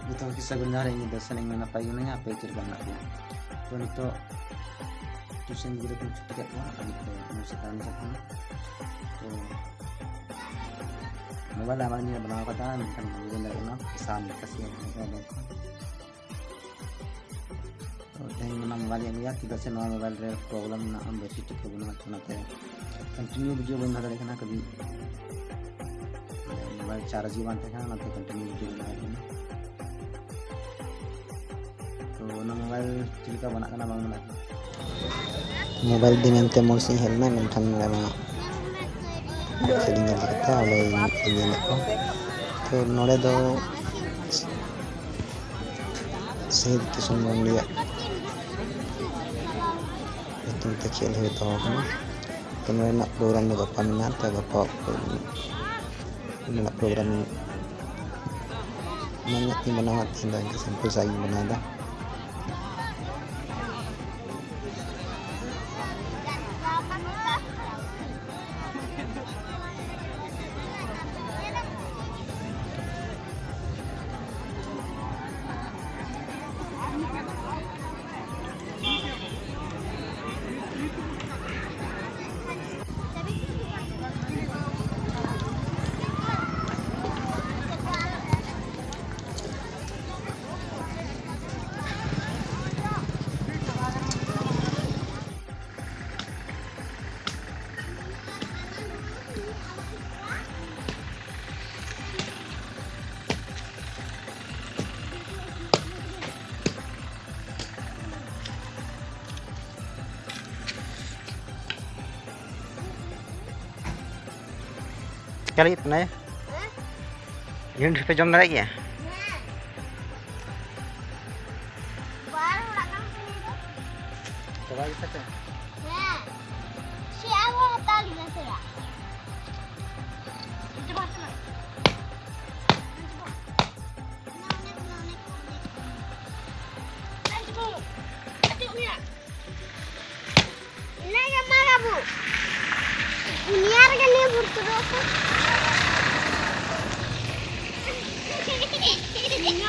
Ito ang kisah benar ini dasar yang mana payungnya apa yang cerita nak dia. Tuan itu tusen guru pun cukup kat wah kan itu musik kan macam tu. Mobile lama ni benar kata kan mungkin dari mana pesan kasih ada. Yang mana mobile yang ya kita se mobile re problem na ambil itu problem macam tu. Continue video benar dari kana कभी mobile charge जीवन तक ना तो continue video benar. Mobile cerita banyak kan abang mana mobile dengan temol sih helmet mentan lama selinya kita oleh ini ko to nore do sehid kisum dia itu kecil itu kan kemudian nak program itu paminat atau nak program banyak yang menawat tentang sampai saya menada. Kali pernah ya? Yun sampai jam lagi ya? Coba kita cek. Ya. Siapa tadi saya? Coba sana. Ini kemana bu? Buniar kan dia berterus. Ini